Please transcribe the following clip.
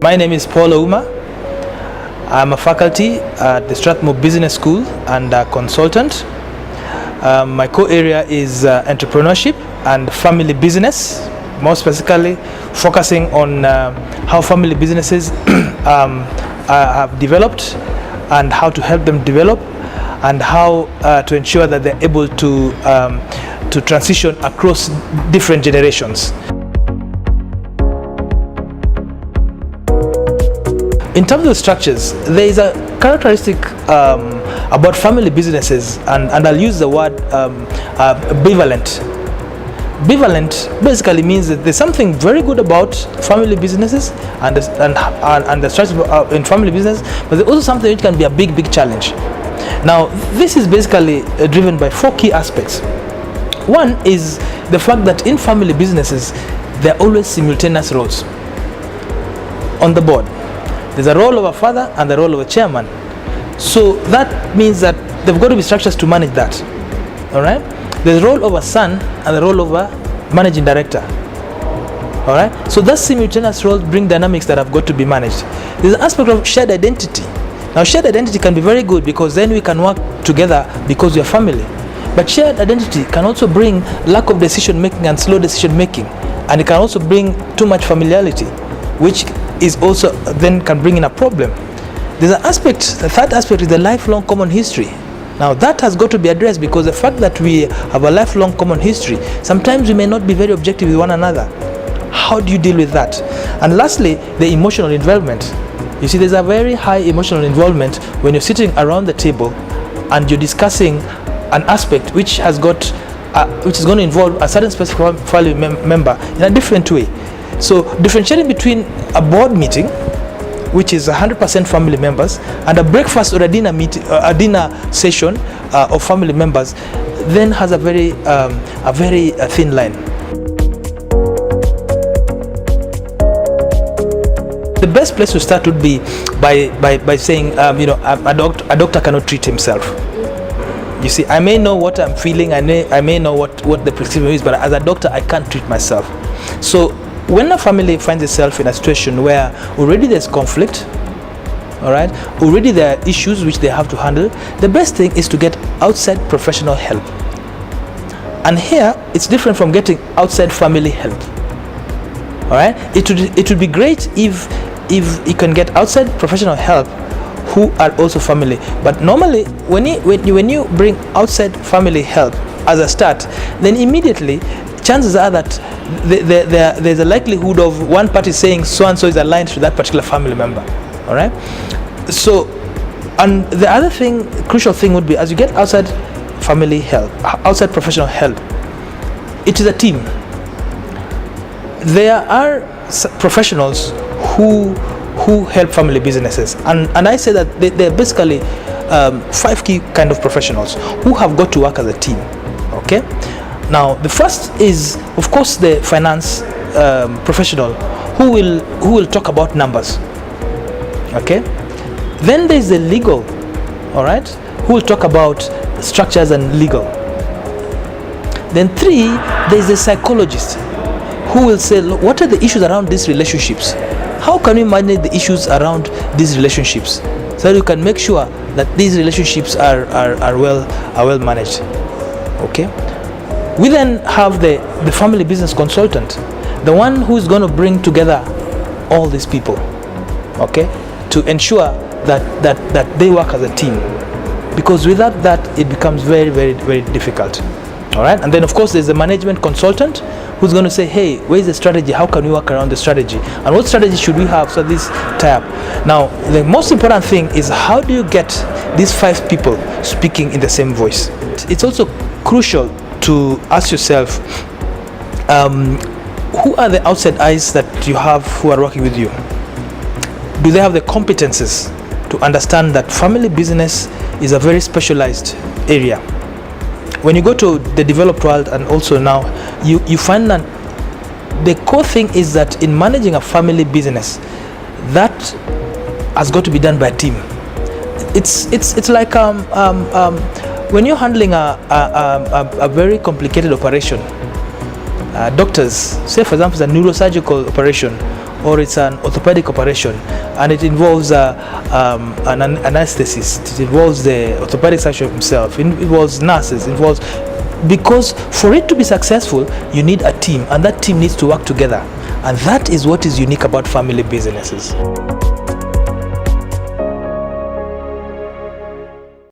My name is Ouma. I'm a faculty at the Strathmore Business School and a consultant. My core area is entrepreneurship and family business, more specifically focusing on how family businesses have developed and how to help them develop and how to ensure that they're able to transition across different generations. In terms of structures, there is a characteristic about family businesses, and I'll use the word bivalent. Bivalent basically means that there's something very good about family businesses and the structure in family business, but there's also something which can be a big challenge. Now, this is basically driven by four key aspects. One is the fact that in family businesses, there are always simultaneous roles on the board. There's a role of a father and the role of a chairman. So that means that there've got to be structures to manage that. All right? There's the role of a son and the role of a managing director. All right? So that simultaneous roles bring dynamics that have got to be managed. There's an aspect of shared identity. Now, shared identity can be very good because then we can work together because we are family. But shared identity can also bring lack of decision making and slow decision making. And it can also bring too much familiarity, which is also then can bring in a problem. There's an aspect, the third aspect is the lifelong common history. Now that has got to be addressed because the fact that we have a lifelong common history, sometimes we may not be very objective with one another. How do you deal with that? And lastly, the emotional involvement. You see, there's a very high emotional involvement when you're sitting around the table and you're discussing an aspect which has got, which is going to involve a certain specific family member in a different way. So differentiating between a board meeting, which is 100% family members, and a breakfast or a dinner meeting, a dinner session of family members, then has a very thin line. The best place to start would be by saying, a doctor cannot treat himself. You see, I may know what I'm feeling, I may know what the prescription is, but as a doctor, I can't treat myself. So when a family finds itself in a situation where already there's conflict, all right, already there are issues which they have to handle, the best thing is to get outside professional help. And here, it's different from getting outside family help. All right, it would be great if you can get outside professional help who are also family. But normally, when you bring outside family help as a start, then immediately chances are that there's a likelihood of one party saying so and so is aligned to that particular family member. All right. So, and the other thing, crucial thing would be as you get outside family help, outside professional help, it is a team. There are professionals who help family businesses, and I say that they're basically 5 key kind of professionals who have got to work as a team. Okay. Now, the first is, of course, the finance professional who will talk about numbers. Okay. Then there's the legal, all right, who will talk about structures and legal. Then 3, there's the psychologist who will say, look, what are the issues around these relationships? How can we manage the issues around these relationships so that you can make sure that these relationships are well managed? Okay. We then have the family business consultant, the one who is going to bring together all these people, okay, to ensure that they work as a team. Because without that, it becomes very difficult. All right. And then, of course, there's the management consultant who's going to say, hey, where's the strategy? How can we work around the strategy? And what strategy should we have so this tie up? Now, the most important thing is how do you get these 5 people speaking in the same voice? It's also crucial to ask yourself, who are the outside eyes that you have who are working with you? Do they have the competences to understand that family business is a very specialized area? When you go to the developed world and also now, you find that the core thing is that in managing a family business, that has got to be done by a team. It's like when you're handling a very complicated operation, doctors, say for example, it's a neurosurgical operation or it's an orthopedic operation, and it involves an anesthetist, it involves the orthopedic surgeon himself, it involves nurses, it involves, because for it to be successful, you need a team, and that team needs to work together. And that is what is unique about family businesses.